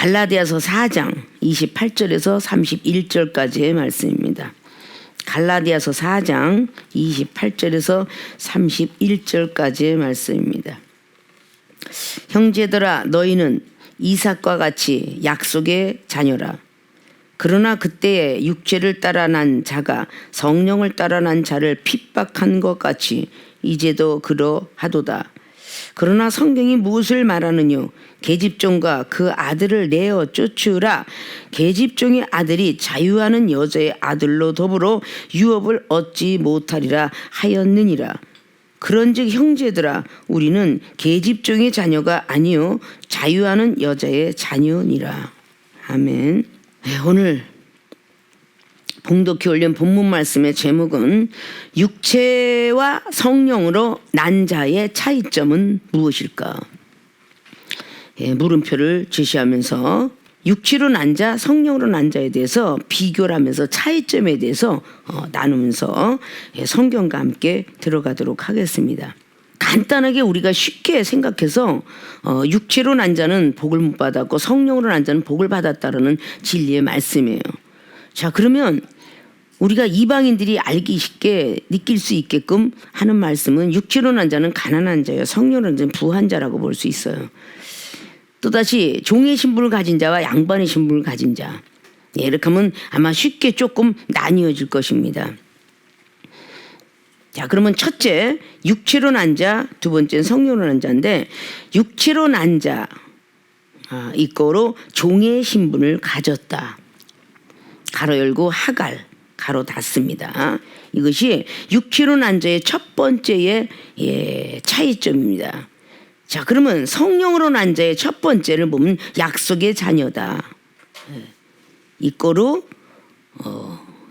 갈라디아서 4장 28절에서 31절까지의 말씀입니다. 갈라디아서 4장 28절에서 31절까지의 말씀입니다. 형제들아 너희는 이삭과 같이 약속의 자녀라. 그러나 그때에 육체를 따라 난 자가 성령을 따라 난 자를 핍박한 것 같이 이제도 그러하도다. 그러나 성경이 무엇을 말하느뇨? 계집종과 그 아들을 내어 쫓으라. 계집종의 아들이 자유하는 여자의 아들로 더불어 유업을 얻지 못하리라 하였느니라. 그런즉 형제들아 우리는 계집종의 자녀가 아니요 자유하는 여자의 자녀니라. 아멘. 오늘 봉독해 올린 본문 말씀의 제목은 육체와 성령으로 난 자의 차이점은 무엇일까? 물음표를 제시하면서 육체로 난 자, 성령으로 난 자에 대해서 비교를 하면서 차이점에 대해서 나누면서 성경과 함께 들어가도록 하겠습니다. 간단하게 우리가 쉽게 생각해서 육체로 난 자는 복을 못 받았고 성령으로 난 자는 복을 받았다라는 진리의 말씀이에요. 자, 그러면 우리가 이방인들이 알기 쉽게 느낄 수 있게끔 하는 말씀은 육체로 난 자는 가난한 자예요. 성령으로 난 자는 부한 자라고 볼 수 있어요. 또다시 종의 신분을 가진 자와 양반의 신분을 가진 자, 이렇게 하면 아마 쉽게 조금 나뉘어질 것입니다. 자, 그러면 첫째 육체로 난 자, 두 번째는 성령으로 난 자인데 육체로 난 자 이거로 종의 신분을 가졌다. 가로 열고 하갈 가로 닫습니다. 이것이 육체로 난 자의 첫 번째의 차이점입니다. 자, 그러면 성령으로 난 자의 첫 번째를 보면 약속의 자녀다. 이거로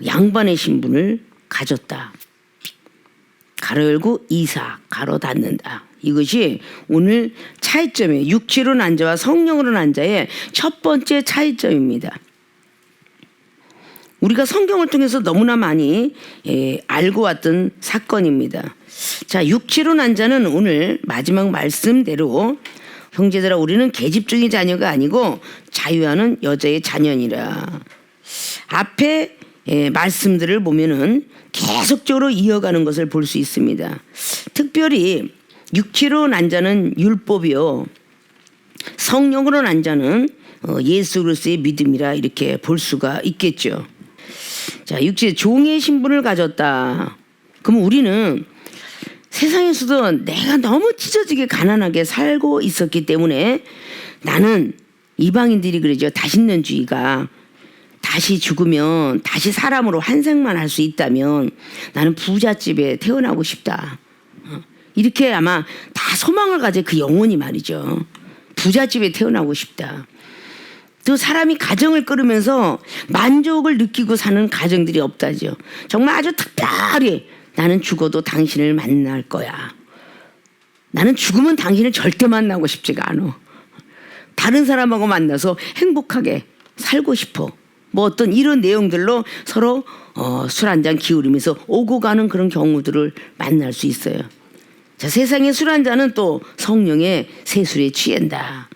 양반의 신분을 가졌다. 가로 열고 이삭 가로 닫는다. 이것이 오늘 차이점이에요. 육체로 난 자와 성령으로 난 자의 첫 번째 차이점입니다. 우리가 성경을 통해서 너무나 많이 알고 왔던 사건입니다. 자, 육체로 난 자는 오늘 마지막 말씀대로 형제들아 우리는 계집종의 자녀가 아니고 자유하는 여자의 자녀니라. 앞에 말씀들을 보면은 계속적으로 이어가는 것을 볼 수 있습니다. 특별히 육체로 난 자는 율법이요, 성령으로 난 자는 예수 그리스도의 믿음이라 이렇게 볼 수가 있겠죠. 자, 육체 종의 신분을 가졌다. 그럼 우리는 세상에서도 내가 너무 찢어지게 가난하게 살고 있었기 때문에 나는 이방인들이 그러죠. 다신론주의가 다시 죽으면 다시 사람으로 환생만 할 수 있다면 나는 부잣집에 태어나고 싶다. 이렇게 아마 다 소망을 가져 그 영혼이 말이죠. 부잣집에 태어나고 싶다. 또 사람이 가정을 꾸리면서 만족을 느끼고 사는 가정들이 없다죠. 정말 아주 특별히 나는 죽어도 당신을 만날 거야. 나는 죽으면 당신을 절대 만나고 싶지가 않아. 다른 사람하고 만나서 행복하게 살고 싶어. 뭐 어떤 이런 내용들로 서로 술 한잔 기울이면서 오고 가는 그런 경우들을 만날 수 있어요. 자, 세상의 술 한잔은 또 성령의 세술에 취한다.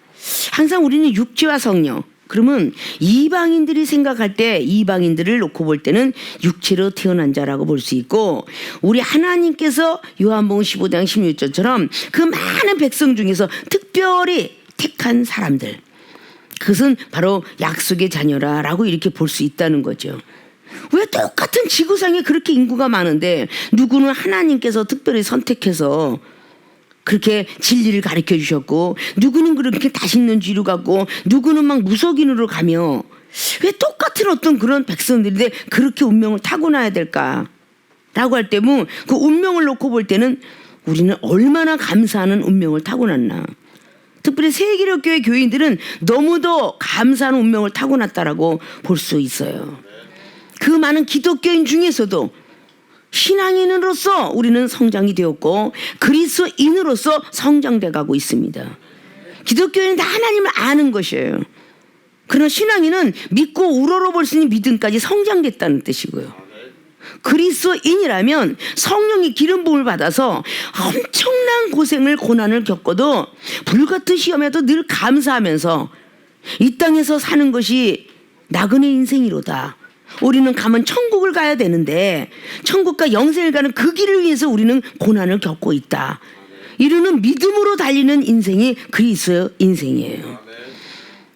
항상 우리는 육체와 성령, 그러면 이방인들이 생각할 때 이방인들을 놓고 볼 때는 육체로 태어난 자라고 볼 수 있고, 우리 하나님께서 요한복음 15장 16절처럼 그 많은 백성 중에서 특별히 택한 사람들, 그것은 바로 약속의 자녀라라고 이렇게 볼 수 있다는 거죠. 왜 똑같은 지구상에 그렇게 인구가 많은데 누구는 하나님께서 특별히 선택해서 그렇게 진리를 가르쳐 주셨고, 누구는 그렇게 다신론주의로 가고, 누구는 막 무속인으로 가며, 왜 똑같은 어떤 그런 백성들인데 그렇게 운명을 타고나야 될까? 라고 할 때면 그 운명을 놓고 볼 때는 우리는 얼마나 감사하는 운명을 타고났나. 특별히 세계력교회 교인들은 너무도 감사한 운명을 타고났다라고 볼 수 있어요. 그 많은 기독교인 중에서도 신앙인으로서 우리는 성장이 되었고 그리스도인으로서 성장돼 가고 있습니다. 기독교인은 다 하나님을 아는 것이에요. 그러나 신앙인은 믿고 우러러볼 수 있는 믿음까지 성장됐다는 뜻이고요. 그리스도인이라면 성령의 기름 부음을 받아서 엄청난 고생을 고난을 겪어도 불같은 시험에도 늘 감사하면서 이 땅에서 사는 것이 나그네 인생이로다. 우리는 가면 천국을 가야 되는데 천국과 영생을 가는 그 길을 위해서 우리는 고난을 겪고 있다. 이르는 믿음으로 달리는 인생이 그리스도의 인생이에요.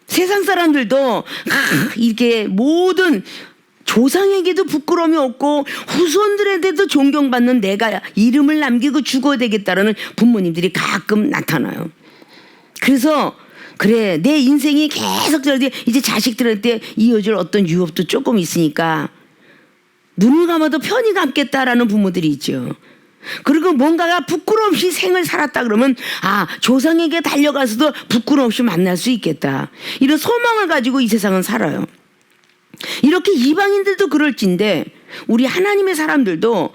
세상 사람들도 이렇게 모든 조상에게도 부끄러움이 없고 후손들에게도 존경받는 내가 이름을 남기고 죽어야 되겠다라는 부모님들이 가끔 나타나요. 그래서 그래 내 인생이 계속 이제 자식들한테 이어질 어떤 유업도 조금 있으니까 눈을 감아도 편히 감겠다라는 부모들이 있죠. 그리고 뭔가가 부끄러움 없이 생을 살았다 그러면 조상에게 달려가서도 부끄러움 없이 만날 수 있겠다. 이런 소망을 가지고 이 세상은 살아요. 이렇게 이방인들도 그럴진데 우리 하나님의 사람들도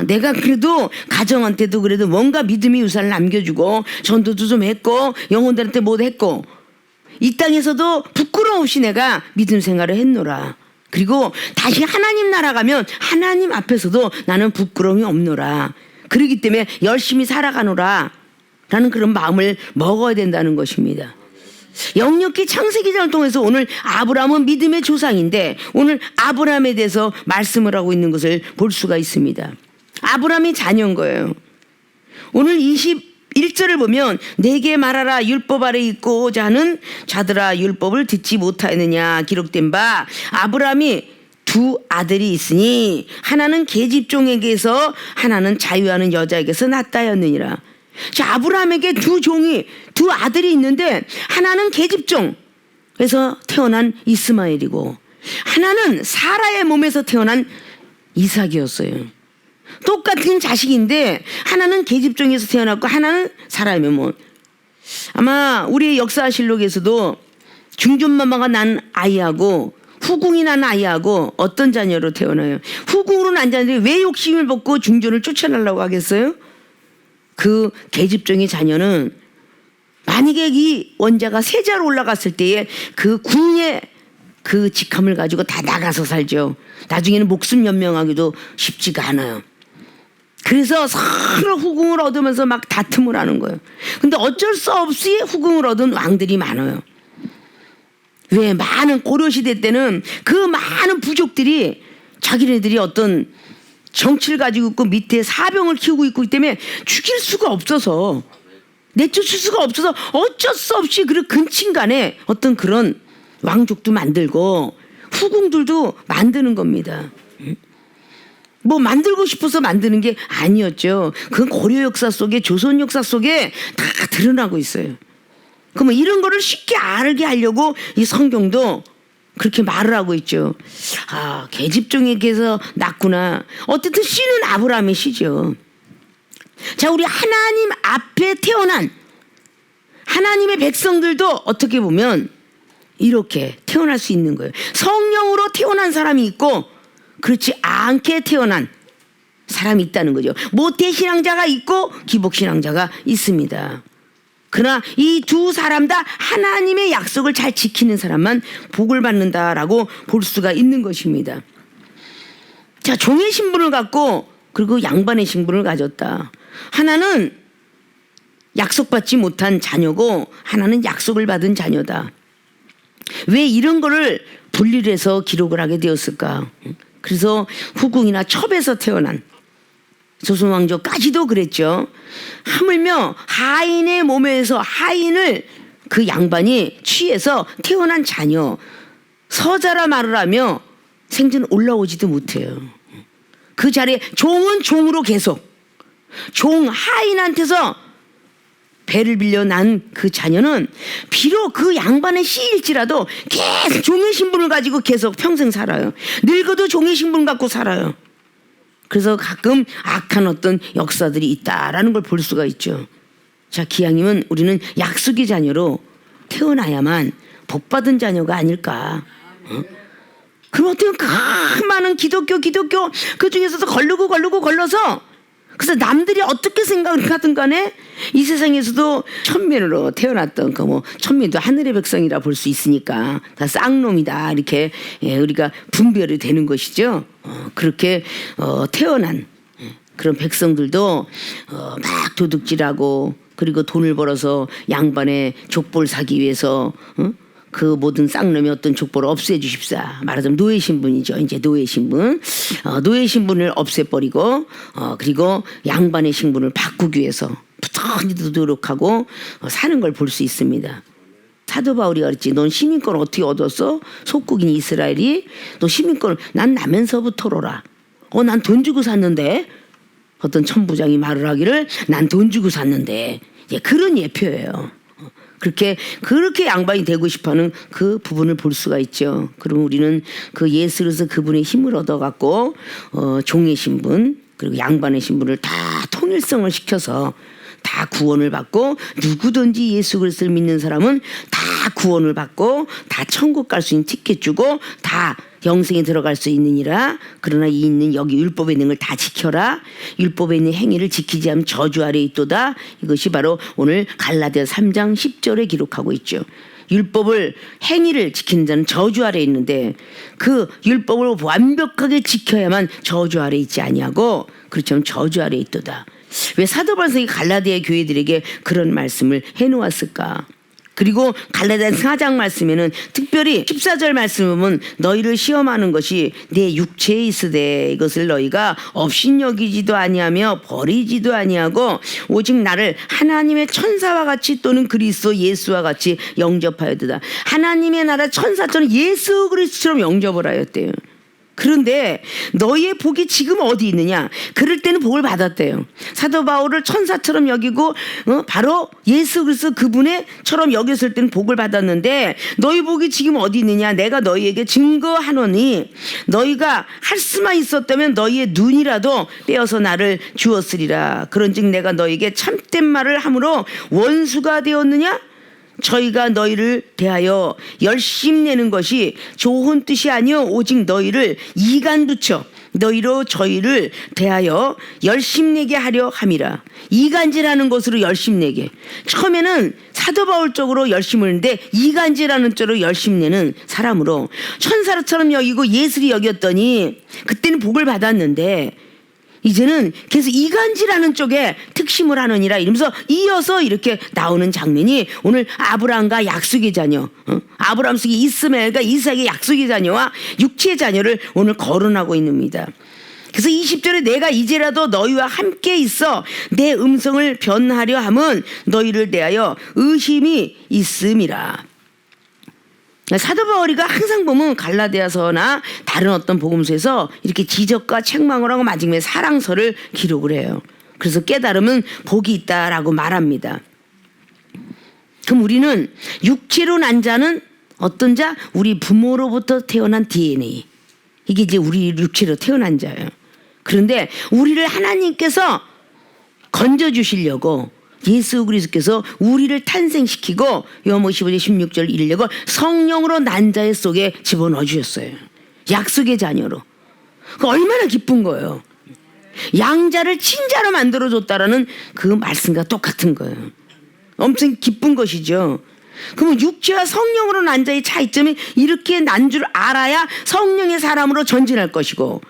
내가 그래도 가정한테도 그래도 뭔가 믿음의 유산을 남겨주고 전도도 좀 했고 영혼들한테 뭐 했고 이 땅에서도 부끄러움 없이 내가 믿음 생활을 했노라. 그리고 다시 하나님 나라 가면 하나님 앞에서도 나는 부끄러움이 없노라. 그러기 때문에 열심히 살아가노라 라는 그런 마음을 먹어야 된다는 것입니다. 역력기 창세기장을 통해서 오늘 아브라함은 믿음의 조상인데 오늘 아브라함에 대해서 말씀을 하고 있는 것을 볼 수가 있습니다. 아브라함이 자녀인 거예요. 오늘 21절을 보면 내게 말하라 율법 아래 있고자 하는 자들아 율법을 듣지 못하였느냐 기록된 바 아브라함이 두 아들이 있으니 하나는 계집종에게서 하나는 자유하는 여자에게서 낳다였느니라. 자, 아브라함에게 두 아들이 있는데 하나는 계집종에서 태어난 이스마엘이고 하나는 사라의 몸에서 태어난 이삭이었어요. 똑같은 자식인데 하나는 계집종에서 태어났고 하나는 사라의 몸. 아마 우리 역사실록에서도 중전마마가 난 아이하고 후궁이 난 아이하고 어떤 자녀로 태어나요? 후궁으로 난 자녀인데 왜 욕심을 벗고 중전을 쫓아내려고 하겠어요? 그 계집종의 자녀는 만약에 이 원자가 세자로 올라갔을 때에 그 궁의 그 직함을 가지고 다 나가서 살죠. 나중에는 목숨 연명하기도 쉽지가 않아요. 그래서 서로 후궁을 얻으면서 막 다툼을 하는 거예요. 근데 어쩔 수 없이 후궁을 얻은 왕들이 많아요. 왜? 많은 고려시대 때는 그 많은 부족들이 자기네들이 어떤 정치를 가지고 있고 밑에 사병을 키우고 있기 때문에 죽일 수가 없어서 내쫓을 수가 없어서 어쩔 수 없이 그 근친간에 어떤 그런 왕족도 만들고 후궁들도 만드는 겁니다. 뭐 만들고 싶어서 만드는 게 아니었죠. 그건 고려 역사 속에 조선 역사 속에 다 드러나고 있어요. 그러면 이런 거를 쉽게 알게 하려고 이 성경도 그렇게 말을 하고 있죠. 계집종에게서 낳구나. 어쨌든 씨는 아브라함의 씨죠. 자, 우리 하나님 앞에 태어난 하나님의 백성들도 어떻게 보면 이렇게 태어날 수 있는 거예요. 성령으로 태어난 사람이 있고 그렇지 않게 태어난 사람이 있다는 거죠. 모태신앙자가 있고 기복신앙자가 있습니다. 그러나 이 두 사람 다 하나님의 약속을 잘 지키는 사람만 복을 받는다라고 볼 수가 있는 것입니다. 자, 종의 신분을 갖고 그리고 양반의 신분을 가졌다. 하나는 약속받지 못한 자녀고 하나는 약속을 받은 자녀다. 왜 이런 거를 분리를 해서 기록을 하게 되었을까? 그래서 후궁이나 첩에서 태어난 조선왕조까지도 그랬죠. 하물며 하인의 몸에서 하인을 그 양반이 취해서 태어난 자녀 서자라 말을 하며 생전 올라오지도 못해요. 그 자리에 종은 종으로 계속 종 하인한테서 배를 빌려 난 그 자녀는 비록 그 양반의 씨일지라도 계속 종의 신분을 가지고 계속 평생 살아요. 늙어도 종의 신분 갖고 살아요. 그래서 가끔 악한 어떤 역사들이 있다라는 걸 볼 수가 있죠. 자, 기왕이면 우리는 약속의 자녀로 태어나야만 복받은 자녀가 아닐까. 그럼 어떻게 그 많은 기독교 그 중에서도 걸러서 그래서 남들이 어떻게 생각을 하든 간에 이 세상에서도 천민으로 태어났던 그 뭐 천민도 하늘의 백성이라 볼 수 있으니까 다 쌍놈이다 이렇게 우리가 분별이 되는 것이죠. 그렇게 태어난 그런 백성들도 막 도둑질하고 그리고 돈을 벌어서 양반의 족보를 사기 위해서 그 모든 쌍놈의 어떤 족보를 없애주십사. 말하자면 노예 신분이죠. 이제 노예 신분. 노예 신분을 없애버리고 그리고 양반의 신분을 바꾸기 위해서 부단히 노력하고 사는 걸 볼 수 있습니다. 사도 바울이 그랬지. 넌 시민권을 어떻게 얻었어? 속국인 이스라엘이. 너 시민권을 난 나면서부터로라. 난 돈 주고 샀는데. 어떤 천부장이 말을 하기를 난 돈 주고 샀는데. 그런 예표예요. 그렇게 양반이 되고 싶어하는 그 부분을 볼 수가 있죠. 그럼 우리는 그 예수로서 그분의 힘을 얻어갖고 종의 신분 그리고 양반의 신분을 다 통일성을 시켜서 다 구원을 받고 누구든지 예수 그리스도를 믿는 사람은 다 구원을 받고 다 천국 갈 수 있는 티켓 주고 다 영생에 들어갈 수 있느니라. 그러나 이 있는 여기 율법에 있는 걸 다 지켜라. 율법에 있는 행위를 지키지 않으면 저주 아래 있도다. 이것이 바로 오늘 갈라디아 3장 10절에 기록하고 있죠. 율법을 행위를 지키는 자는 저주 아래 있는데 그 율법을 완벽하게 지켜야만 저주 아래 있지 아니하고 그렇지 않으면 저주 아래 있도다. 왜 사도 바울이 갈라디아 교회들에게 그런 말씀을 해놓았을까? 그리고 갈라디아 4장 말씀에는 특별히 14절 말씀을 보면 너희를 시험하는 것이 내 육체에 있으되 이것을 너희가 업신여기지도 아니하며 버리지도 아니하고 오직 나를 하나님의 천사와 같이 또는 그리스도 예수와 같이 영접하였도다. 하나님의 나라 천사처럼 예수 그리스도처럼 영접을 하였대요. 그런데 너희의 복이 지금 어디 있느냐? 그럴 때는 복을 받았대요. 사도 바울을 천사처럼 여기고 바로 예수 그리스도 그분의처럼 여겼을 때는 복을 받았는데 너희 복이 지금 어디 있느냐? 내가 너희에게 증거하노니 너희가 할 수만 있었다면 너희의 눈이라도 빼어서 나를 주었으리라. 그런즉 내가 너희에게 참된 말을 함으로 원수가 되었느냐? 저희가 너희를 대하여 열심 내는 것이 좋은 뜻이 아니요 오직 너희를 이간 붙여 너희로 저희를 대하여 열심 내게 하려 함이라. 이간질하는 것으로 열심 내게. 처음에는 사도 바울 쪽으로 열심을 내는데 이간질하는 쪽으로 열심 내는 사람으로 천사처럼 여기고 예수를 여겼더니 그때는 복을 받았는데 이제는 계속 이간질하는 쪽에 특심을 하느니라 이러면서 이어서 이렇게 나오는 장면이 오늘 아브라함과 약속의 자녀 아브라함 속에 이스마엘과 이삭의 약속의 자녀와 육체의 자녀를 오늘 거론하고 있습니다. 그래서 20절에 내가 이제라도 너희와 함께 있어 내 음성을 변하려 함은 너희를 대하여 의심이 있음이라. 사도 바울이가 항상 보면 갈라디아서나 다른 어떤 복음서에서 이렇게 지적과 책망을 하고 마지막에 사랑서를 기록을 해요. 그래서 깨달으면 복이 있다라고 말합니다. 그럼 우리는 육체로 난 자는 어떤 자? 우리 부모로부터 태어난 DNA. 이게 이제 우리 육체로 태어난 자예요. 그런데 우리를 하나님께서 건져주시려고 예수 그리스도께서 우리를 탄생시키고 요한복음 15장 16절 이르려고 성령으로 난 자의 속에 집어넣어 주셨어요. 약속의 자녀로. 얼마나 기쁜 거예요. 양자를 친자로 만들어줬다라는 그 말씀과 똑같은 거예요. 엄청 기쁜 것이죠. 그러면 육체와 성령으로 난 자의 차이점이 이렇게 난 줄 알아야 성령의 사람으로 전진할 것이고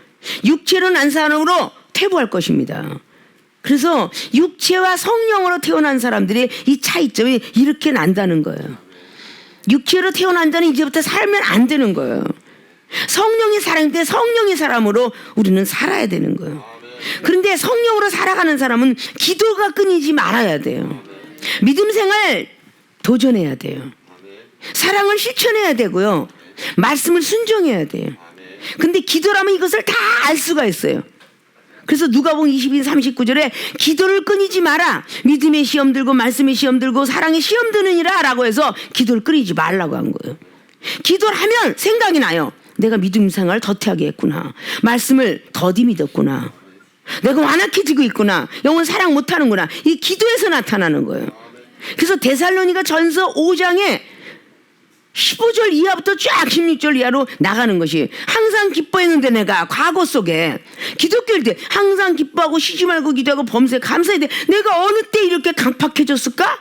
육체로 난 사람으로 퇴보할 것입니다. 그래서 육체와 성령으로 태어난 사람들의 이 차이점이 이렇게 난다는 거예요. 육체로 태어난 자는 이제부터 살면 안 되는 거예요. 성령의 사람인데 성령의 사람으로 우리는 살아야 되는 거예요. 그런데 성령으로 살아가는 사람은 기도가 끊이지 말아야 돼요. 믿음 생활 도전해야 돼요. 사랑을 실천해야 되고요. 말씀을 순종해야 돼요. 근데 기도라면 이것을 다 알 수가 있어요. 그래서 누가복음 22, 39절에 기도를 끊이지 마라. 믿음의 시험 들고 말씀의 시험 들고 사랑의 시험 드느니라 라고 해서 기도를 끊이지 말라고 한 거예요. 기도를 하면 생각이 나요. 내가 믿음 생활을 더티하게 했구나. 말씀을 더디 믿었구나. 내가 완악해지고 있구나. 영혼 사랑 못하는구나. 이 기도에서 나타나는 거예요. 그래서 데살로니가 전서 5장에 15절 이하부터 쫙 16절 이하로 나가는 것이 항상 기뻐했는데 내가 과거 속에 기독교일 때 항상 기뻐하고 쉬지 말고 기도하고 범사에 감사해야 돼. 내가 어느 때 이렇게 강팍해졌을까?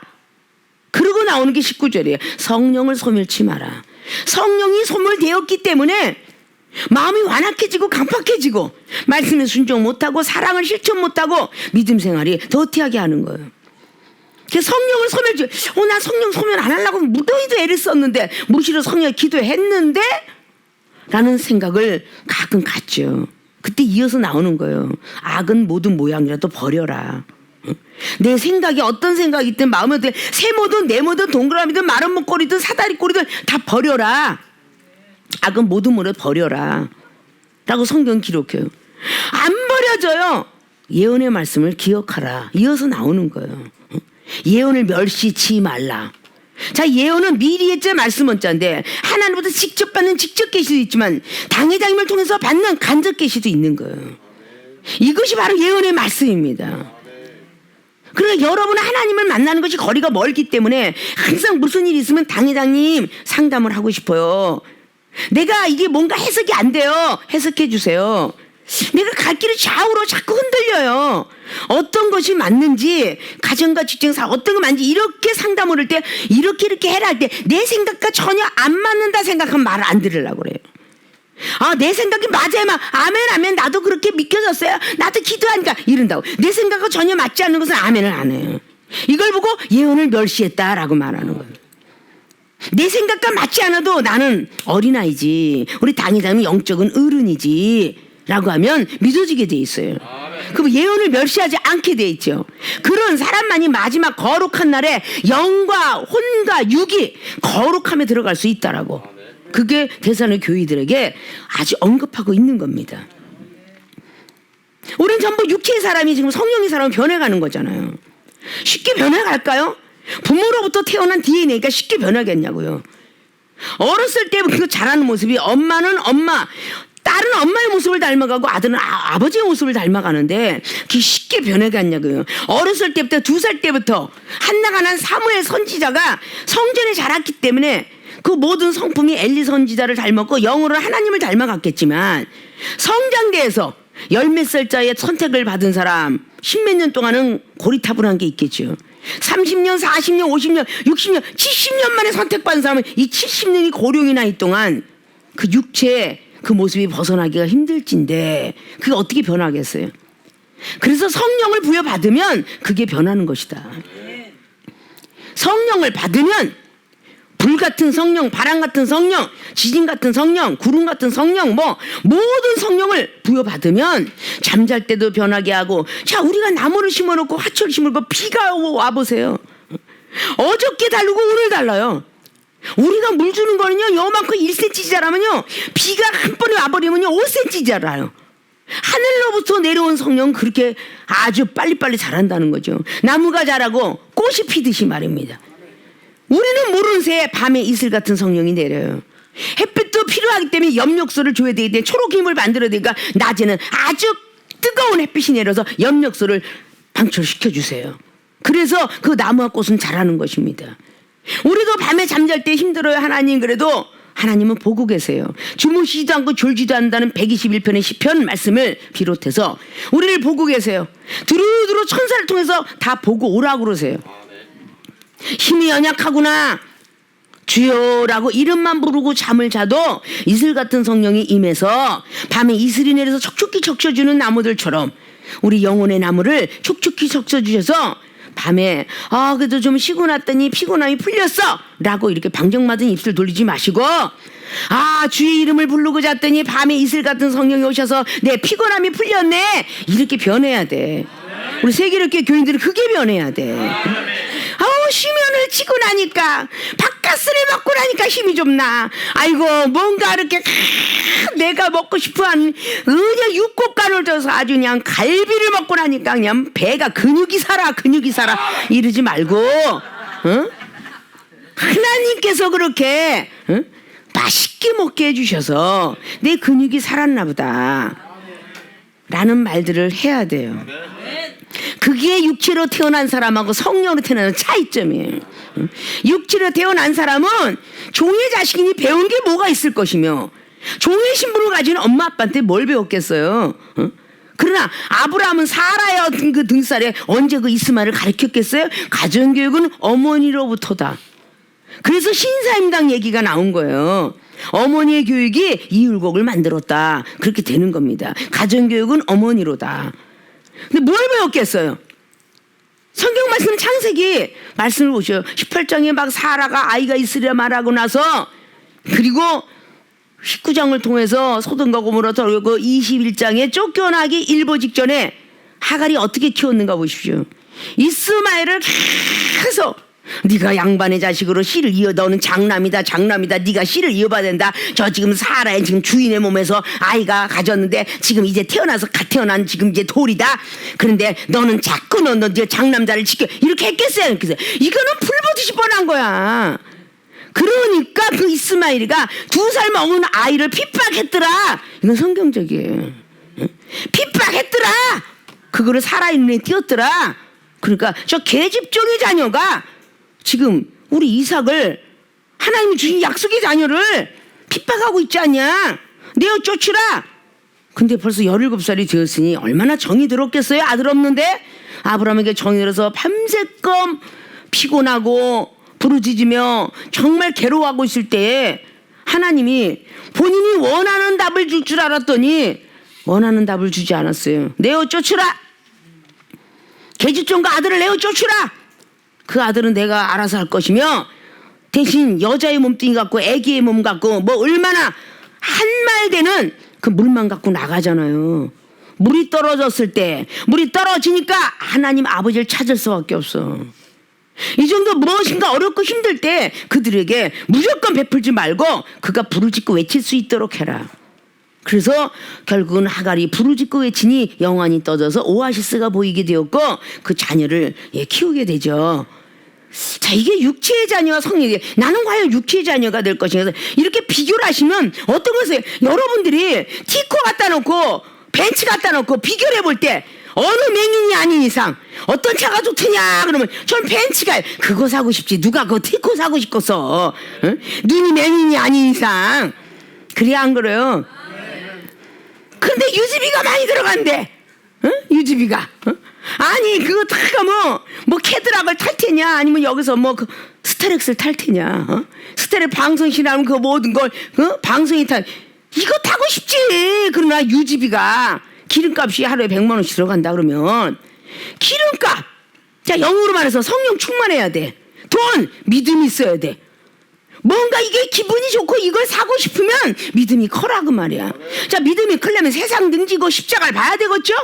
그러고 나오는 게 19절이에요. 성령을 소멸치 마라. 성령이 소멸되었기 때문에 마음이 완악해지고 강팍해지고 말씀에 순종 못하고 사랑을 실천 못하고 믿음 생활이 더티하게 하는 거예요. 성령을 소멸, 나 성령 소멸 안 하려고 무더위도 애를 썼는데, 무시로 성령 기도했는데? 라는 생각을 가끔 갖죠. 그때 이어서 나오는 거예요. 악은 모든 모양이라도 버려라. 내 생각이 어떤 생각이 있든 마음에 있든 세모든 네모든 동그라미든 마른 목걸이든 사다리꼴이든 다 버려라. 악은 모든 모래 버려라. 라고 성경 기록해요. 안 버려져요. 예언의 말씀을 기억하라. 이어서 나오는 거예요. 예언을 멸시치 말라. 자, 예언은 미리 했자 말씀 원자인데 하나님부터 직접 받는 직접 계시도 있지만 당회장님을 통해서 받는 간접 계시도 있는 거예요. 이것이 바로 예언의 말씀입니다. 그러니까 여러분은 하나님을 만나는 것이 거리가 멀기 때문에 항상 무슨 일이 있으면 당회장님 상담을 하고 싶어요. 내가 이게 뭔가 해석이 안 돼요. 해석해 주세요. 내가 갈 길을 좌우로 자꾸 흔들려요. 어떤 것이 맞는지, 가정과 직장사 어떤 거 맞는지 이렇게 상담을 할 때 이렇게 해라 할 때 내 생각과 전혀 안 맞는다 생각하면 말을 안 들으려고 그래요. 내 생각이 맞아요. 아멘 나도 그렇게 믿겨졌어요. 나도 기도하니까 이런다고. 내 생각과 전혀 맞지 않는 것은 아멘을 안 해요. 이걸 보고 예언을 멸시했다라고 말하는 거예요. 내 생각과 맞지 않아도 나는 어린아이지, 우리 당회장은 영적인 어른이지 라고 하면 믿어지게 돼 있어요. 그럼 예언을 멸시하지 않게 돼 있죠. 그런 사람만이 마지막 거룩한 날에 영과 혼과 육이 거룩함에 들어갈 수 있다라고. 그게 데살로니가 교회들에게 아주 언급하고 있는 겁니다. 우리는 전부 육체의 사람이 지금 성령의 사람으로 변해가는 거잖아요. 쉽게 변해갈까요? 부모로부터 태어난 DNA가 쉽게 변하겠냐고요. 어렸을 때부터 자라는 모습이 엄마는 엄마, 딸은 엄마의 모습을 닮아가고 아들은 아버지의 모습을 닮아가는데 그게 쉽게 변해갔냐고요. 어렸을 때부터 2살 때부터 한나가 난 사무엘 선지자가 성전에 자랐기 때문에 그 모든 성품이 엘리 선지자를 닮았고 영으로 하나님을 닮아갔겠지만 성장대에서 10몇 살짜리의 선택을 받은 사람 10몇 년 동안은 고리타분한 게 있겠죠. 30년, 40년, 50년, 60년, 70년 만에 선택받은 사람은 이 70년이 고령이 나이 동안 그 육체의 그 모습이 벗어나기가 힘들진데 그게 어떻게 변하겠어요? 그래서 성령을 부여받으면 그게 변하는 것이다. 성령을 받으면 불 같은 성령, 바람 같은 성령, 지진 같은 성령, 구름 같은 성령, 모든 성령을 부여받으면 잠잘 때도 변하게 하고. 자, 우리가 나무를 심어놓고 화초를 심어놓고 비가 오고 와보세요. 어저께 다르고 오늘 달라요. 우리가 물 주는 거는요, 요만큼 1cm 자라면요, 비가 한 번에 와버리면요, 5cm 자라요. 하늘로부터 내려온 성령은 그렇게 아주 빨리빨리 자란다는 거죠. 나무가 자라고 꽃이 피듯이 말입니다. 우리는 모르는 새에 밤에 이슬 같은 성령이 내려요. 햇빛도 필요하기 때문에 엽력소를 줘야 되기 때문에 초록임을 만들어야 되니까 낮에는 아주 뜨거운 햇빛이 내려서 엽력소를 방출시켜 주세요. 그래서 그 나무와 꽃은 자라는 것입니다. 우리도 밤에 잠잘 때 힘들어요. 하나님. 그래도 하나님은 보고 계세요. 주무시지도 않고 졸지도 않는다는 121편의 시편 말씀을 비롯해서 우리를 보고 계세요. 두루두루 천사를 통해서 다 보고 오라고 그러세요. 힘이 연약하구나 주여라고 이름만 부르고 잠을 자도 이슬 같은 성령이 임해서 밤에 이슬이 내려서 촉촉히 적셔주는 나무들처럼 우리 영혼의 나무를 촉촉히 적셔주셔서 밤에 그래도 좀 쉬고 났더니 피곤함이 풀렸어 라고 이렇게 방정맞은 입술 돌리지 마시고 주의 이름을 부르고 잤더니 밤에 이슬 같은 성령이 오셔서 내 피곤함이 풀렸네 이렇게 변해야 돼. 우리 세계롭게 교인들은 그게 변해야 돼. 쉬면을 치고 나니까 바깥을 먹고 나니까 힘이 좀 나. 아이고 뭔가 이렇게 내가 먹고 싶어하는 그냥 육곡간을 져서 아주 그냥 갈비를 먹고 나니까 그냥 배가 근육이 살아 이러지 말고 하나님께서 그렇게 맛있게 먹게 해주셔서 내 근육이 살았나 보다 라는 말들을 해야 돼요. 그게 육체로 태어난 사람하고 성령으로 태어나는 차이점이에요. 육체로 태어난 사람은 종의 자식이니 배운 게 뭐가 있을 것이며 종의 신분을 가진 엄마 아빠한테 뭘 배웠겠어요. 그러나 아브라함은 사라의 그 등살에 언제 그 이스마엘을 가르쳤겠어요? 가정교육은 어머니로부터다. 그래서 신사임당 얘기가 나온 거예요. 어머니의 교육이 이율곡을 만들었다. 그렇게 되는 겁니다. 가정교육은 어머니로다. 근데 뭘 배웠겠어요? 성경 말씀 창세기 말씀을 보셔요. 18장에 막 사라가 아이가 있으리라 말하고 나서 그리고 19장을 통해서 소돔과 고모라 돌고 21장에 쫓겨나기 일보 직전에 하갈이 어떻게 키웠는가 보십시오. 이스마엘을 계속 네가 양반의 자식으로 씨를 이어 너는 장남이다 네가 씨를 이어봐야 된다. 저 지금 사라의 지금 주인의 몸에서 아이가 가졌는데 지금 이제 태어나서 갓 태어난 지금 이제 돌이다. 그런데 너는 자꾸 너 장남자를 지켜 이렇게 했겠어요. 그래서 이거는 불보듯이 뻔한 거야. 그러니까 그 이스마엘이가 2살 먹은 아이를 핍박했더라. 이건 성경적이에요. 핍박했더라. 그거를 사라의 눈에 띄었더라. 그러니까 저 계집종의 자녀가 지금 우리 이삭을 하나님이 주신 약속의 자녀를 핍박하고 있지 않냐. 내어 쫓으라. 근데 벌써 17살이 되었으니 얼마나 정이 들었겠어요. 아들 없는데. 아브라함에게 정이 들어서 밤새껏 피곤하고 부르짖으며 정말 괴로워하고 있을 때에 하나님이 본인이 원하는 답을 줄 줄 알았더니 원하는 답을 주지 않았어요. 내어 쫓으라. 계집종과 아들을 내어 쫓으라. 그 아들은 내가 알아서 할 것이며 대신 여자의 몸뚱이 갖고 애기의 몸 갖고 뭐 얼마나 한말 되는 그 물만 갖고 나가잖아요. 물이 떨어졌을 때 물이 떨어지니까 하나님 아버지를 찾을 수밖에 없어. 이 정도 무엇인가 어렵고 힘들 때 그들에게 무조건 베풀지 말고 그가 부르짖고 외칠 수 있도록 해라. 그래서 결국은 하갈이 부르짖고 외치니 영안이 떠져서 오아시스가 보이게 되었고 그 자녀를 키우게 되죠. 자, 이게 육체의 자녀와 성령의 나는 과연 육체의 자녀가 될 것인가. 이렇게 비교를 하시면 어떤 것을 여러분들이 티코 갖다 놓고 벤츠 갖다 놓고 비교를 해볼 때 어느 맹인이 아닌 이상 어떤 차가 좋더냐 그러면 전 벤츠가 그거 사고 싶지 누가 그거 티코 사고 싶겠어. 응? 눈이 맹인이 아닌 이상. 그래야 안 그래요? 근데 유지비가 많이 들어간대. 응? 유지비가. 응? 아니 그거 타가 뭐 캐드락을 탈 테냐 아니면 여기서 뭐 그 스타렉스를 탈 테냐. 어? 스타렉 방송신하면 그 모든 걸 방송이 탈 이거 타고 싶지. 그러나 유지비가 기름값이 하루에 100만 원씩 들어간다 그러면 기름값. 자, 영어로 말해서 성령 충만해야 돼. 돈 믿음이 있어야 돼. 뭔가 이게 기분이 좋고 이걸 사고 싶으면 믿음이 커라 그 말이야. 자, 믿음이 크려면 세상 등지고 십자가를 봐야 되겠죠?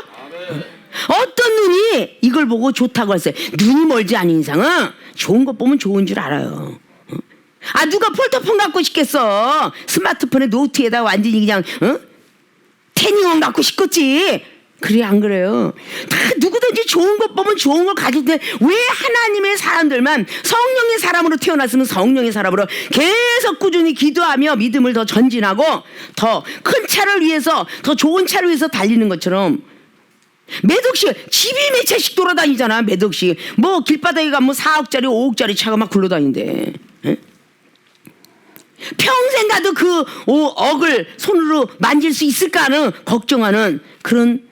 어떤 눈이 이걸 보고 좋다고 했어요. 눈이 멀지 않은 이상은 좋은 것 보면 좋은 줄 알아요. 아, 누가 폴더폰 갖고 싶겠어. 스마트폰에 노트에다 완전히 그냥 태닝원 갖고 싶겠지. 그래 안 그래요? 다 누구든지 좋은 것 보면 좋은 걸 가지는데 왜 하나님의 사람들만 성령의 사람으로 태어났으면 성령의 사람으로 계속 꾸준히 기도하며 믿음을 더 전진하고 더 큰 차를 위해서 더 좋은 차를 위해서 달리는 것처럼 몇 억씩 집이 몇 채씩 돌아다니잖아. 몇 억씩 뭐 길바닥에 가면 4억짜리 5억짜리 차가 막 굴러다닌대. 에? 평생 가도 그 5억을 손으로 만질 수 있을까 하는 걱정하는 그런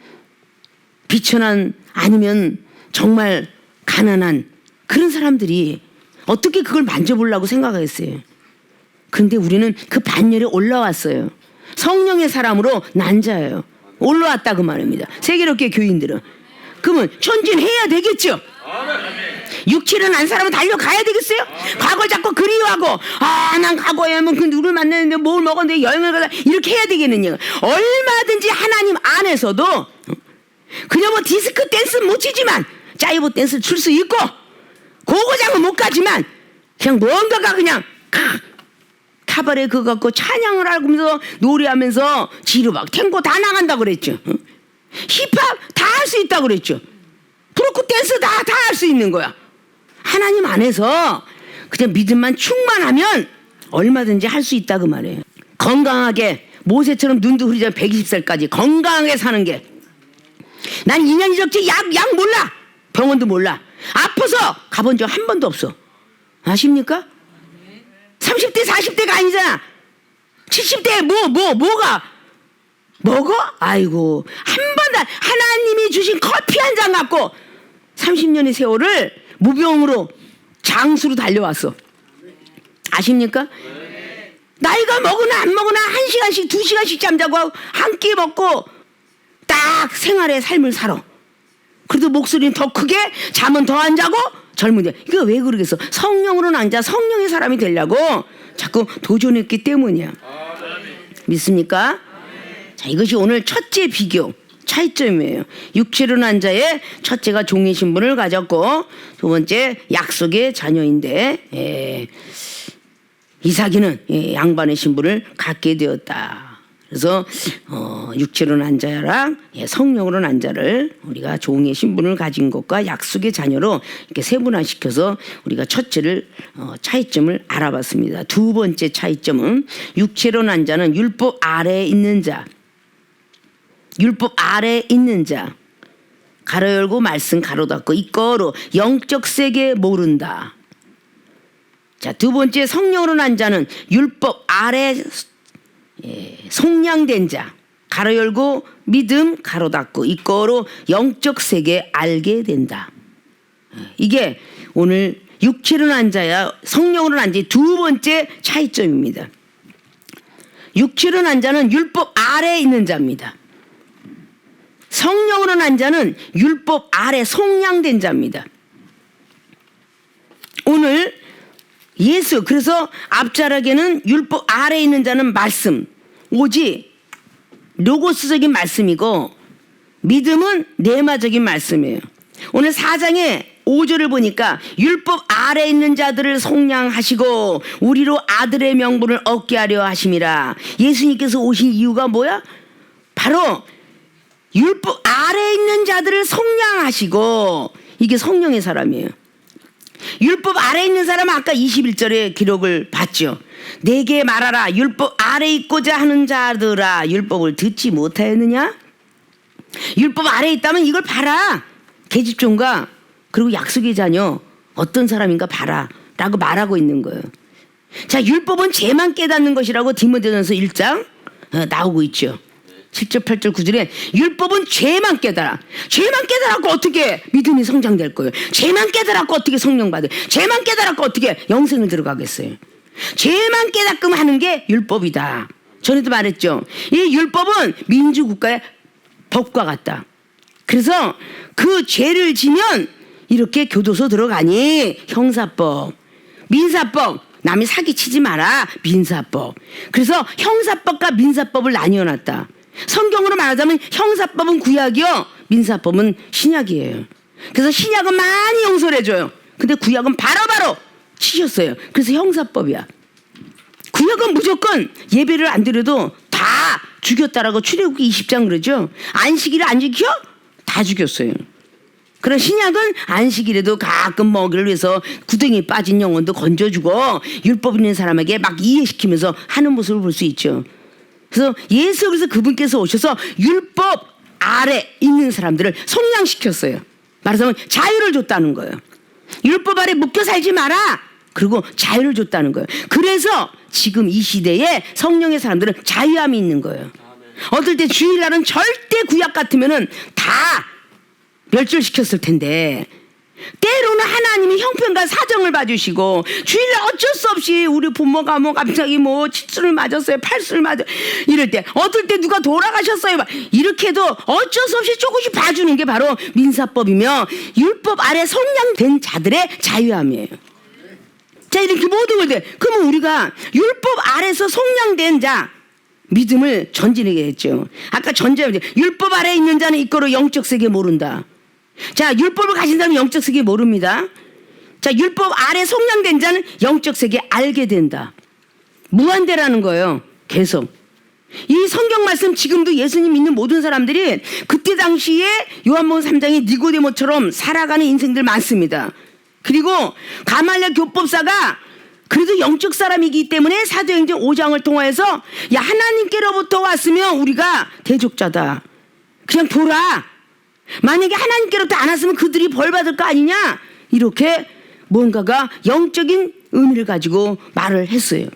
비천한 아니면 정말 가난한 그런 사람들이 어떻게 그걸 만져보려고 생각하겠어요. 그런데 우리는 그 반열에 올라왔어요. 성령의 사람으로 난 자예요. 올라왔다 그 말입니다. 세계롭게 교인들은. 그러면 전진해야 되겠죠. 육체를 난 사람은 달려가야 되겠어요? 과거를 자꾸 그리워하고 난 과거에 뭐 그 누구를 만났는데 뭘 먹었는데 여행을 가다 이렇게 해야 되겠느냐. 얼마든지 하나님 안에서도 그냥 뭐 디스크 댄스 못 치지만 짜이브 댄스 출 수 있고 고고장은 못 가지만 그냥 뭔가가 그냥 카바레 그거 갖고 찬양을 하면서 노래하면서 지르박 탱고 다 나간다 그랬죠. 힙합 다 할 수 있다 그랬죠. 브로크 댄스 다 할 수 있는 거야. 하나님 안에서 그냥 믿음만 충만하면 얼마든지 할 수 있다 그 말이에요. 건강하게 모세처럼 눈도 흐리지 않고 120살까지 건강하게 사는 게 난 2년 이적지 약 몰라. 병원도 몰라. 아파서 가본 적 한 번도 없어. 아십니까? 30대 40대가 아니잖아. 70대에 뭐가 먹어? 아이고 한 번 하나님이 주신 커피 한 잔 갖고 30년의 세월을 무병으로 장수로 달려왔어. 아십니까? 나이가 먹으나 안 먹으나 1시간씩 2시간씩 잠자고 한 끼 먹고 딱 생활의 삶을 살아. 그래도 목소리는 더 크게, 잠은 더 안 자고, 젊은이. 이거 왜 그러겠어? 성령으로는 안 자. 성령의 사람이 되려고 자꾸 도전했기 때문이야. 믿습니까? 자, 이것이 오늘 첫째 비교, 차이점이에요. 육체로 난 자의 첫째가 종의 신분을 가졌고, 두 번째 약속의 자녀인데, 이삭이는 양반의 신분을 갖게 되었다. 그래서 육체로 난 자랑 성령으로 난 자를 우리가 종의 신분을 가진 것과 약속의 자녀로 이렇게 세분화시켜서 우리가 첫째를 차이점을 알아봤습니다. 두 번째 차이점은 육체로 난 자는 율법 아래에 있는 자, 율법 아래에 있는 자, 가로 열고 말씀 가로 닫고 이거로 영적 세계 모른다. 자, 두 번째 성령으로 난 자는 율법 아래 속량된 자, 가로 열고 믿음 가로 닫고 이거로 영적 세계 알게 된다. 이게 오늘 육체로 난 자야 성령으로 난 자의 두 번째 차이점입니다. 육체로 난 자는 율법 아래에 있는 자입니다. 성령으로 난 자는 율법 아래 속량된 자입니다. 오늘 예수, 그래서 앞자락에는 율법 아래에 있는 자는 말씀, 오직 로고스적인 말씀이고 믿음은 내마적인 말씀이에요. 오늘 4장의 5절을 보니까 율법 아래에 있는 자들을 속량하시고 우리로 아들의 명분을 얻게 하려 하심이라. 예수님께서 오신 이유가 뭐야? 바로 율법 아래에 있는 자들을 속량하시고, 이게 성령의 사람이에요. 율법 아래에 있는 사람은 아까 21절의 기록을 봤죠. 내게 말하라, 율법 아래에 있고자 하는 자들아, 율법을 듣지 못하였느냐? 율법 아래에 있다면 이걸 봐라. 계집종과 그리고 약속의 자녀 어떤 사람인가 봐라 라고 말하고 있는 거예요. 자, 율법은 죄만 깨닫는 것이라고 디모데전서 1장 나오고 있죠. 7절 8절 9절에 율법은 죄만 깨달아. 죄만 깨달았고 어떻게 믿음이 성장될 거예요? 죄만 깨달았고 어떻게 성령 받을? 죄만 깨달았고 어떻게 영생을 들어가겠어요? 죄만 깨닫끔 하는 게 율법이다. 전에도 말했죠. 이 율법은 민주국가의 법과 같다. 그래서 그 죄를 지면 이렇게 교도소 들어가니 형사법, 민사법, 남이 사기치지 마라 민사법. 그래서 형사법과 민사법을 나뉘어놨다. 성경으로 말하자면 형사법은 구약이요, 민사법은 신약이에요. 그래서 신약은 많이 용서를 해줘요. 근데 구약은 바로바로 치셨어요. 그래서 형사법이야. 구약은 무조건 예배를 안 드려도 다 죽였다라고 출애굽기 20장 그러죠. 안식일을 안 지켜? 다 죽였어요. 그런 신약은 안식일에도 가끔 먹이를 위해서 구덩이에 빠진 영혼도 건져주고 율법 있는 사람에게 막 이해시키면서 하는 모습을 볼 수 있죠. 그래서 그래서 그분께서 오셔서 율법 아래 있는 사람들을 속량시켰어요. 말하자면 자유를 줬다는 거예요. 율법 아래 묶여 살지 마라. 그리고 자유를 줬다는 거예요. 그래서 지금 이 시대에 성령의 사람들은 자유함이 있는 거예요. 어떨 때 주일날은 절대 구약 같으면은 다 멸절시켰을 텐데, 때로는 하나님이 형편과 사정을 봐주시고 주일날 어쩔 수 없이 우리 부모가 뭐 갑자기 뭐 칫솔을 맞았어요, 팔수를 맞아, 이럴 때 어떨 때 누가 돌아가셨어요, 이렇게 해도 어쩔 수 없이 조금씩 봐주는 게 바로 민사법이며 율법 아래 속량된 자들의 자유함이에요. 자, 이렇게 모든 걸 돼. 그러면 우리가 율법 아래서 속량된 자 믿음을 전진하게 했죠. 아까 전제 율법 아래 있는 자는 이거로 영적 세계 모른다. 자, 율법을 가진 사람은 영적 세계 모릅니다. 자, 율법 아래 속량된 자는 영적 세계 알게 된다. 무한대라는 거예요. 계속. 이 성경 말씀 지금도 예수님 믿는 모든 사람들이 그때 당시에 요한복음 3장의 니고데모처럼 살아가는 인생들 많습니다. 그리고 가말랴 교법사가 그래도 영적 사람이기 때문에 사도행전 5장을 통해서 야, 하나님께로부터 왔으면 우리가 대족자다. 그냥 보라. 만약에 하나님께로부터 안 왔으면 그들이 벌 받을 거 아니냐? 이렇게 뭔가가 영적인 의미를 가지고 말을 했어요.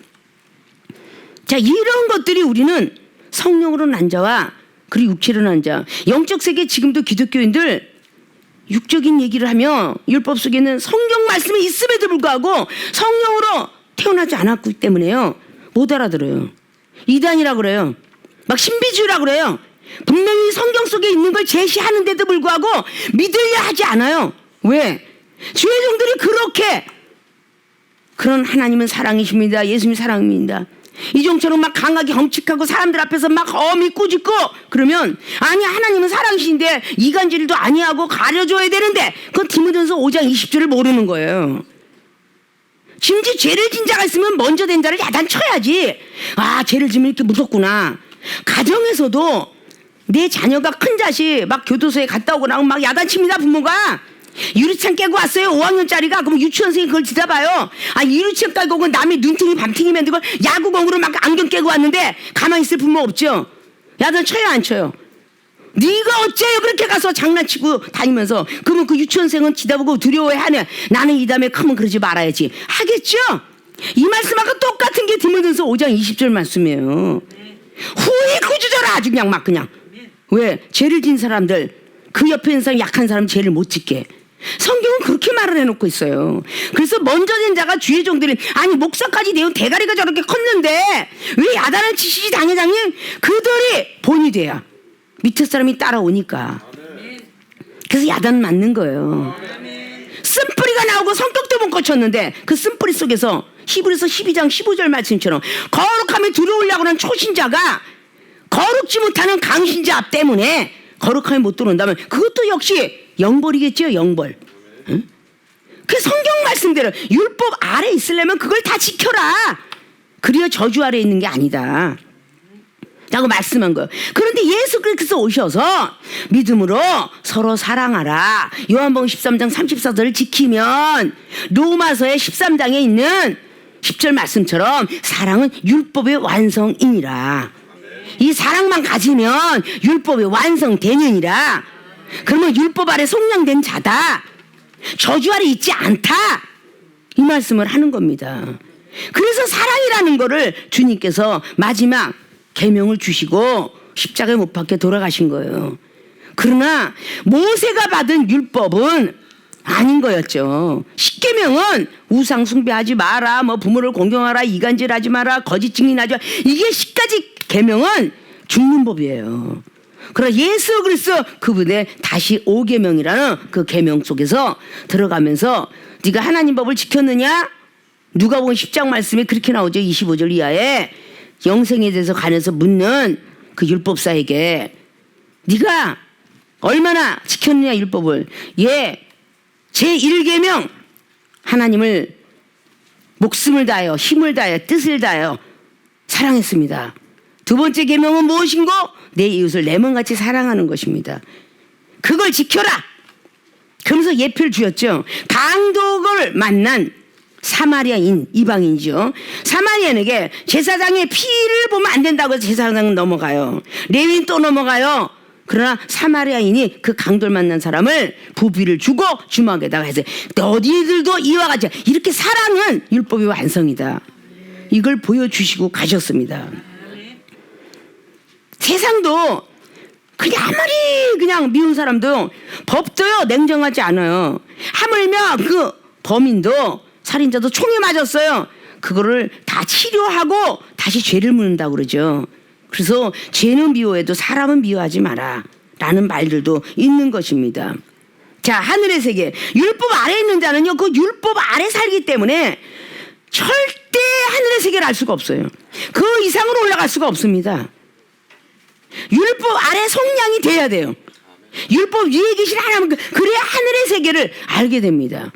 자, 이런 것들이 우리는 성령으로 난 자와 그리고 육체로 난 자, 영적 세계 지금도 기독교인들 육적인 얘기를 하며 율법 속에는 성경 말씀이 있음에도 불구하고 성령으로 태어나지 않았기 때문에요. 못 알아들어요. 이단이라고 그래요. 막 신비주의라고 그래요. 분명히 성경 속에 있는 걸 제시하는데도 불구하고 믿으려 하지 않아요. 왜? 주의 종들이 그렇게 그런 하나님은 사랑이십니다. 예수님이 사랑입니다. 이종처럼 막 강하게 험칙하고 사람들 앞에서 막 엄히 꾸짖고 그러면 아니 하나님은 사랑이신데 이간질도 아니하고 가려줘야 되는데 그건 디모데전서 5장 20절을 모르는 거예요. 심지어 죄를 진 자가 있으면 먼저 된 자를 야단쳐야지. 아 죄를 지면 이렇게 무섭구나. 가정에서도 내 자녀가 큰 자식 막 교도소에 갔다 오고 나면 막 야단칩니다. 부모가. 유리창 깨고 왔어요. 5학년짜리가. 그럼 유치원생이 그걸 지다봐요. 아 유리창 깨고 오고 남의 눈팅이 밤팅이면 그걸 야구공으로 막 안경 깨고 왔는데 가만히 있을 부모 없죠. 야단 쳐요 안 쳐요? 네가 어째요 그렇게 가서 장난치고 다니면서. 그러면 그 유치원생은 지다보고 두려워하네. 나는 이 다음에 크면 그러지 말아야지 하겠죠. 이 말씀하고 똑같은 게 디모데전서 5장 20절 말씀이에요. 후히 구주저라 아주 그냥 막 그냥. 왜? 죄를 진 사람들 그 옆에 있는 사람 약한 사람 죄를 못 짓게 성경은 그렇게 말을 해놓고 있어요. 그래서 먼저 된 자가 주의 종들은 아니 목사까지 내온 대가리가 저렇게 컸는데 왜 야단을 치시지 당회장님? 그들이 본이 돼야 밑에 사람이 따라오니까. 그래서 야단 맞는 거예요. 쓴뿌리가 나오고 성격도 못 고쳤는데 그 쓴뿌리 속에서 히브리서 12장 15절 말씀처럼 거룩함에 들어오려고 하는 초신자가 거룩지 못하는 강신자 때문에 거룩함에 못 들어온다면 그것도 역시 영벌이겠죠. 영벌. 응? 그 성경 말씀대로 율법 아래 있으려면 그걸 다 지켜라. 그래야 저주 아래 있는 게 아니다 라고 말씀한 거예요. 그런데 예수 그리스도께서 오셔서 믿음으로 서로 사랑하라. 요한복음 13장 34절을 지키면 로마서의 13장에 있는 10절 말씀처럼 사랑은 율법의 완성이니라. 이 사랑만 가지면 율법이 완성되느니라. 그러면 율법 아래 속량된 자다. 저주 아래 있지 않다. 이 말씀을 하는 겁니다. 그래서 사랑이라는 거를 주님께서 마지막 계명을 주시고 십자가에 못 박혀 돌아가신 거예요. 그러나 모세가 받은 율법은 아닌 거였죠. 십계명은 우상 숭배하지 마라, 뭐 부모를 공경하라, 이간질하지 마라, 거짓 증인하지 마라. 이게 10가지 계명은 죽는 법이에요. 그러나 예수 그리스도 그분의 다시 5계명이라는 그 계명 속에서 들어가면서 네가 하나님 법을 지켰느냐? 누가복음 10장 말씀에 그렇게 나오죠. 25절 이하에 영생에 대해서 관해서 묻는 그 율법사에게 네가 얼마나 지켰느냐 율법을. 제1계명 하나님을 목숨을 다하여 힘을 다하여 뜻을 다하여 사랑했습니다. 두 번째 계명은 무엇인고? 내 이웃을 내 몸같이 사랑하는 것입니다. 그걸 지켜라. 그러면서 예표를 주었죠. 강도를 만난 사마리아인 이방인이죠. 사마리아에게 제사장의 피를 보면 안 된다고 해서 제사장은 넘어가요. 레위인 또 넘어가요. 그러나 사마리아인이 그 강도를 만난 사람을 부비를 주고 주먹에다가 해서 너희들도 이와 같이 이렇게 사랑은 율법의 완성이다. 이걸 보여주시고 가셨습니다. 세상도 그냥 아무리 그냥 미운 사람도 법도요 냉정하지 않아요. 하물며 그 범인도 살인자도 총에 맞았어요. 그거를 다 치료하고 다시 죄를 묻는다고 그러죠. 그래서 죄는 미워해도 사람은 미워하지 마라 라는 말들도 있는 것입니다. 자, 하늘의 세계 율법 아래 있는 자는요 그 율법 아래 살기 때문에 절대 하늘의 세계를 알 수가 없어요. 그 이상으로 올라갈 수가 없습니다. 율법 아래 속량이 돼야 돼요. 율법 위에 계신 하나님, 그래야 하늘의 세계를 알게 됩니다.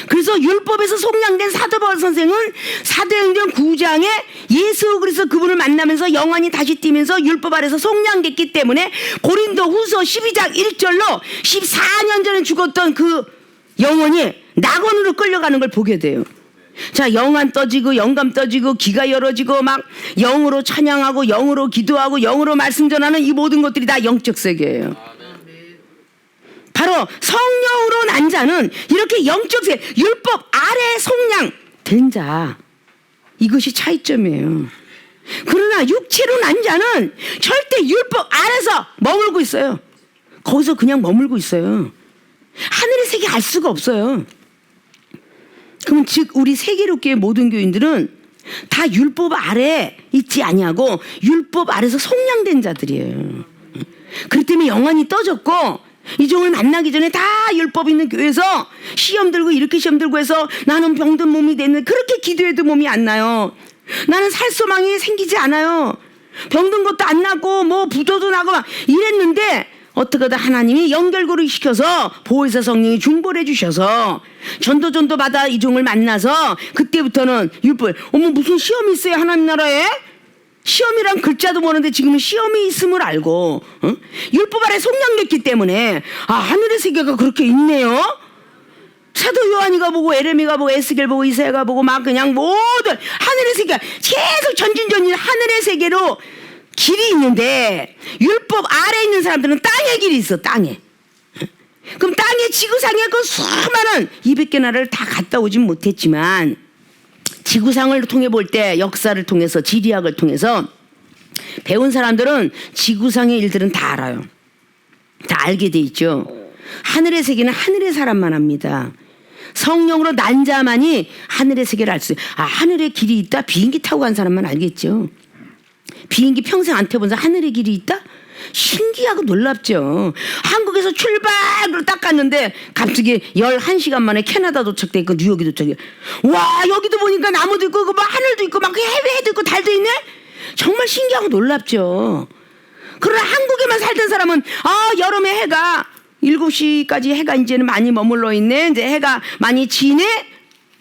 그래서 율법에서 속량된 사도 바울 선생은 사도행전 9장에 예수 그리스도 그분을 만나면서 영원히 다시 뛰면서 율법 아래서 속량됐기 때문에 고린도 후서 12장 1절로 14년 전에 죽었던 그 영혼이 낙원으로 끌려가는 걸 보게 돼요. 자, 영안 떠지고 영감 떠지고 귀가 열어지고 막 영으로 찬양하고 영으로 기도하고 영으로 말씀 전하는 이 모든 것들이 다 영적 세계예요. 바로 성령으로 난 자는 이렇게 영적 세계, 율법 아래 속량 된 자, 이것이 차이점이에요. 그러나 육체로 난 자는 절대 율법 아래서 머물고 있어요. 거기서 그냥 머물고 있어요. 하늘의 세계 알 수가 없어요. 그럼 즉 우리 세계롭게 모든 교인들은 다 율법 아래 있지 아니하고 율법 아래서 속량된 자들이에요. 그렇기 때문에 영안이 떠졌고 이종을 만나기 전에 다 율법 있는 교회에서 시험 들고 이렇게 시험 들고 해서 나는 병든 몸이 됐는데 그렇게 기도해도 몸이 안 나요. 나는 살 소망이 생기지 않아요. 병든 것도 안 나고 뭐 부도도 나고 막 이랬는데 어떻게 하다 하나님이 연결고리 시켜서 보혜사 성령이 중보를 해주셔서 전도 받아 이종을 만나서 그때부터는 율법 어머 무슨 시험이 있어요 하나님 나라에? 시험이란 글자도 모르는데 지금은 시험이 있음을 알고 율법 아래 속량됐기 때문에 하늘의 세계가 그렇게 있네요. 사도 요한이가 보고 에레미가 보고 에스겔 보고 이사야가 보고 막 그냥 모든 하늘의 세계가 계속 전진전진 하늘의 세계로 길이 있는데 율법 아래 있는 사람들은 땅의 길이 있어. 땅에. 그럼 땅의 지구상에 그 수많은 200개 나라를 다 갔다 오진 못했지만 지구상을 통해 볼 때 역사를 통해서 지리학을 통해서 배운 사람들은 지구상의 일들은 다 알아요. 다 알게 돼 있죠. 하늘의 세계는 하늘의 사람만 합니다. 성령으로 난 자만이 하늘의 세계를 알 수 있어요. 하늘의 길이 있다? 비행기 타고 간 사람만 알겠죠. 비행기 평생 안 타본 사람 하늘의 길이 있다? 신기하고 놀랍죠. 한국에서 출발을 딱 갔는데 갑자기 11시간 만에 캐나다 도착돼 있고 뉴욕이 도착해. 와 여기도 보니까 나무도 있고 막 하늘도 있고 막 해도 있고 달도 있네. 정말 신기하고 놀랍죠. 그러나 한국에만 살던 사람은 여름에 해가 7시까지 해가 이제는 많이 머물러 있네. 이제 해가 많이 지네.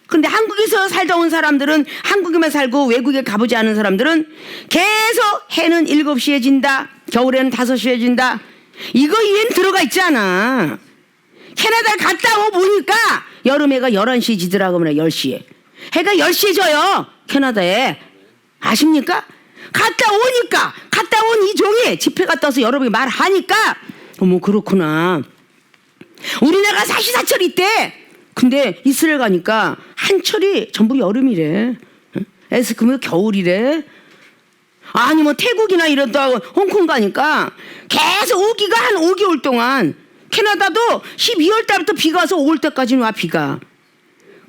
근데 한국에서 살다 온 사람들은 한국에만 살고 외국에 가보지 않은 사람들은 계속 해는 7시에 진다. 겨울에는 5시에 진다. 이거 이엔 들어가 있지 않아. 캐나다에 갔다 보니까 여름해가 11시에 지더라고. 10시에. 해가 10시에 져요. 캐나다에. 아십니까? 갔다 온 이 종이 집회 갔다 와서 여러분이 말하니까 어머 그렇구나. 우리나라가 사시사철 있대. 근데 이스라엘 가니까 한철이 전부 여름이래. 에스크면 겨울이래. 아니 뭐 태국이나 이런다 홍콩 가니까 계속 우기가 한 5개월 동안 캐나다도 12월 달부터 비가 와서 5월 때까지는 와 비가.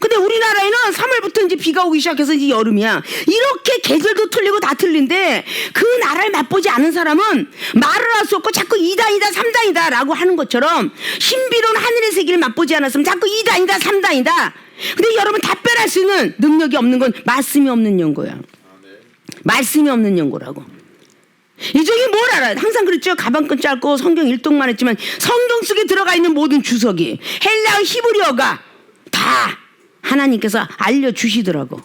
근데 우리나라에는 3월부터 이제 비가 오기 시작해서 이제 여름이야. 이렇게 계절도 틀리고 다 틀린데 그 나라를 맛보지 않은 사람은 말을 할 수 없고 자꾸 2단이다 3단이다 라고 하는 것처럼 신비로운 하늘의 세계를 맛보지 않았으면 자꾸 2단이다 3단이다. 근데 여러분 답변할 수 있는 능력이 없는 건 말씀이 없는 연고야. 말씀이 없는 연고라고. 이종이 뭘 알아요? 항상 그랬죠. 가방끈 짧고 성경 일독만 했지만 성경 속에 들어가 있는 모든 주석이 헬라어 히브리어가 다 하나님께서 알려주시더라고.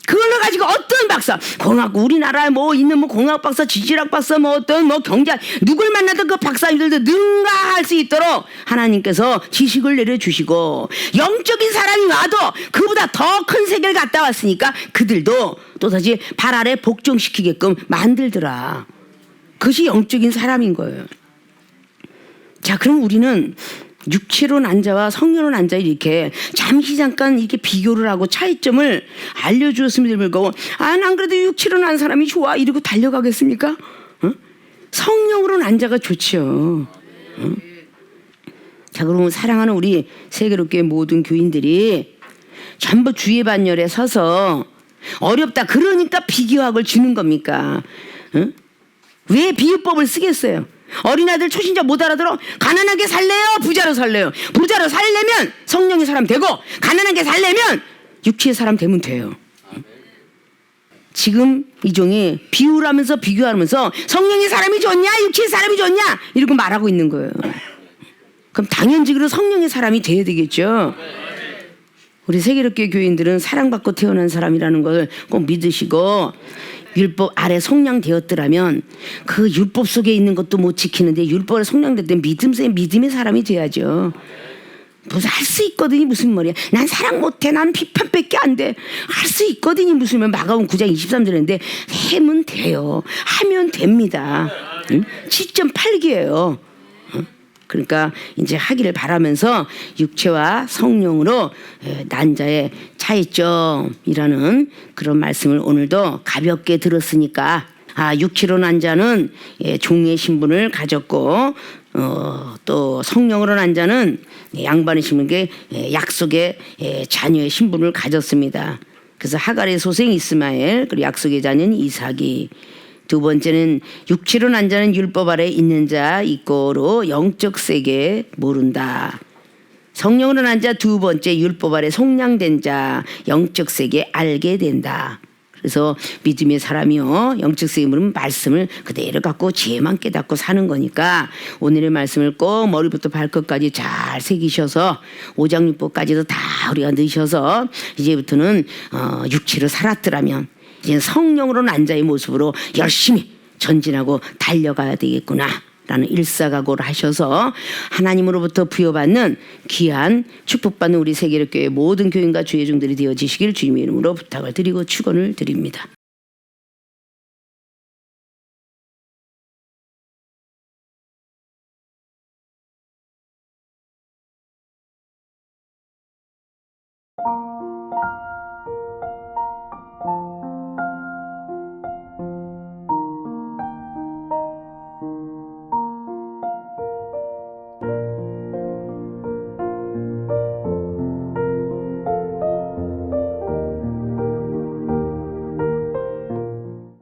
그걸로 가지고 어떤 박사, 공학 우리나라에 뭐 있는 뭐 공학 박사, 지질학 박사, 뭐 어떤 뭐 경제 누굴 만나든 그 박사님들도 능가할 수 있도록 하나님께서 지식을 내려주시고 영적인 사람이 와도 그보다 더 큰 세계를 갔다 왔으니까 그들도 또다시 발 아래 복종시키게끔 만들더라. 그것이 영적인 사람인 거예요. 자, 그럼 우리는 육체로 난 자와 성령으로 난 자 이렇게 잠시 잠깐 이렇게 비교를 하고 차이점을 알려주었음에도 불구하고 난 그래도 육체로 난 사람이 좋아 이러고 달려가겠습니까? 성령으로 난 자가 좋죠. 자, 그러면 사랑하는 우리 세계롭게 모든 교인들이 전부 주의 반열에 서서 어렵다 그러니까 비교학을 주는 겁니까? 왜 비유법을 쓰겠어요? 어린아이들 초신자 못 알아들어? 가난하게 살래요? 부자로 살래요? 부자로 살려면 성령의 사람 되고 가난하게 살려면 육체의 사람 되면 돼요. 지금 이종이 비유하면서 비교하면서 성령의 사람이 좋냐 육체의 사람이 좋냐 이러고 말하고 있는 거예요. 그럼 당연직으로 성령의 사람이 돼야 되겠죠. 우리 세계롭게 교인들은 사랑받고 태어난 사람이라는 걸 꼭 믿으시고 율법 아래 속량되었더라면 그 율법 속에 있는 것도 못 지키는데 율법에 속량됐던 믿음의 사람이 돼야죠. 무슨 할 수 있거든요. 무슨 말이야. 난 사랑 못해. 난 비판밖에 안 돼. 할 수 있거든요. 무슨 말. 마가복음 9장 23절인데 하면 돼요. 하면 됩니다. 7.8기예요. 그러니까 이제 하기를 바라면서 육체와 성령으로 난 자의 차이점이라는 그런 말씀을 오늘도 가볍게 들었으니까 육체로 난 자는 종의 신분을 가졌고 또 성령으로 난 자는 양반의 신분에 약속의 자녀의 신분을 가졌습니다. 그래서 하갈의 소생 이스마엘 그리고 약속의 자녀는 이삭이 두 번째는 육체로 난 자는 율법 아래 있는 자 이꼬로 영적 세계 모른다. 성령으로 난 자 두 번째 율법 아래 속량된 자 영적 세계 알게 된다. 그래서 믿음의 사람이요 영적 세계 모르면 말씀을 그대로 갖고 지혜만 깨닫고 사는 거니까 오늘의 말씀을 꼭 머리부터 발끝까지 잘 새기셔서 오장육부까지도 다 우리가 넣으셔서 이제부터는 육체로 살았더라면 이제 성령으로 난 자의 모습으로 열심히 전진하고 달려가야 되겠구나 라는 일사각오를 하셔서 하나님으로부터 부여받는 귀한 축복받는 우리 세계력교회 모든 교인과 주의 종들이 되어지시길 주님의 이름으로 부탁을 드리고 축원을 드립니다.